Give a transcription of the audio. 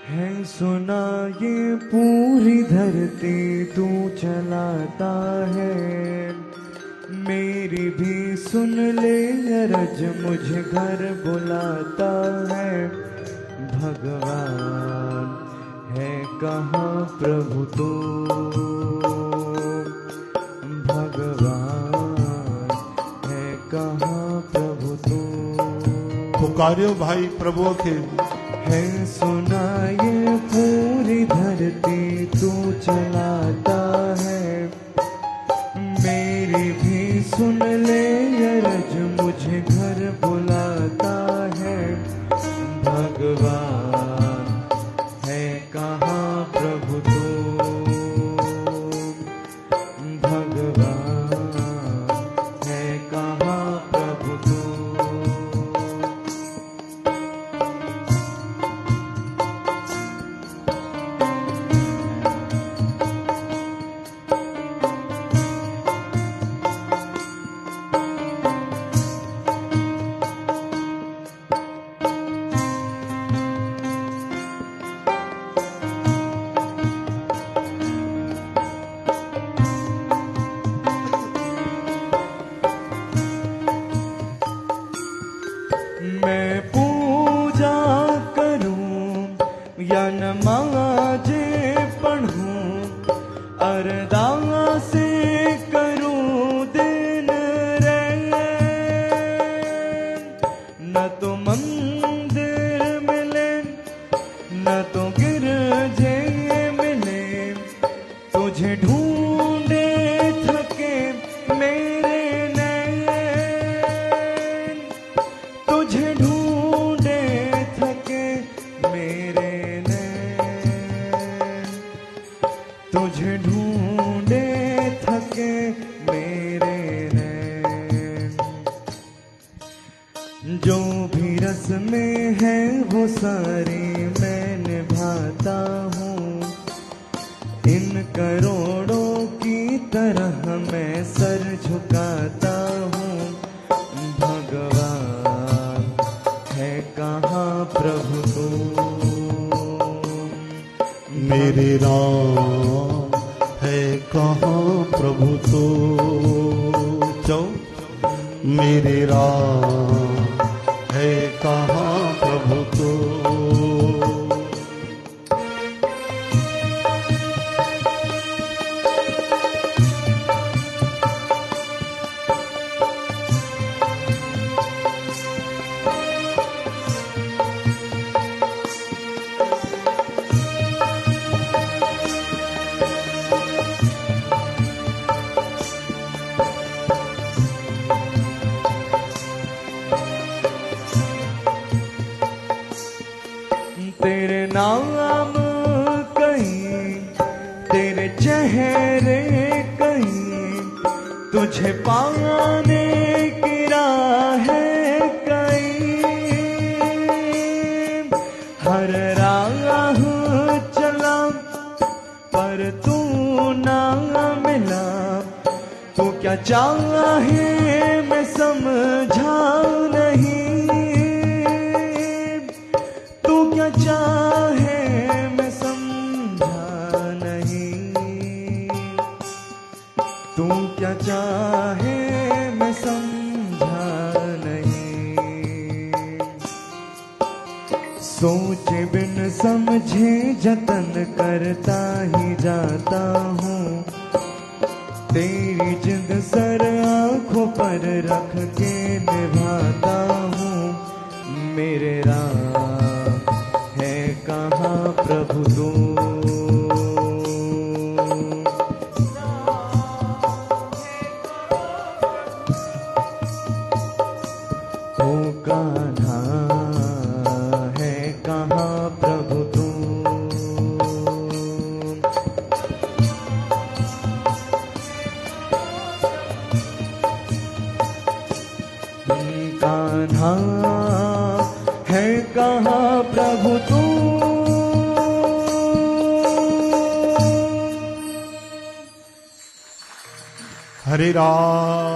है सुना ये पूरी धरती तू चलाता है, मेरी भी सुन ले अरज मुझे घर बुलाता है। भगवान है कहाँ प्रभु तू, भगवान है कहाँ प्रभु तू। पुकारियो भाई प्रभु के। है सुना ये पूरी धरती तू चलाता है, मेरी भी सुन ले अरज मुझे घर बुलाता है। भगवान है कहाँ प्रभु तू, भगवान है कहाँ प्रभु तू। मैं पूजा करूं या नमाज़े पढ़ूं, अरदासे करूं दिन रैन, न तो मंदिर मिले न तो गिरजे मिले, तुझे ढूंढे थके मेरे नैन, तुझे ढूंढे थके मेरे नैन, तुझे ढूंढे थके मेरे नैन। जो भी रस्में है वो सारी मैं निभाता हूँ, इन करोड़ों की तरह मैं सर झुकाता हूँ। भगवान है कहाँ प्रभु तू, मेरे राम है कहाँ प्रभु तू। चौ मेरे राम है कहाँ प्रभु तू। तेरे नाम कहीं, तेरे चेहरे कहीं, तुझे पाने की राह है कहीं। हर राह चला पर तू ना मिला, तू क्या चाहे मैं समझा नहीं, तू क्या चाहे मैं समझा नहीं, तू क्या चाहे मैं समझा नहीं। सोचे बिन समझे जतन करता ही जाता हूँ, तेरी जिद सर आँखों पर रख के निभाता हूँ। मेरे राम है कहाँ प्रभु तू, ओ कान्हा है कहाँ प्रभु तू। कान्हा है कहाँ प्रभु तू। हरे राम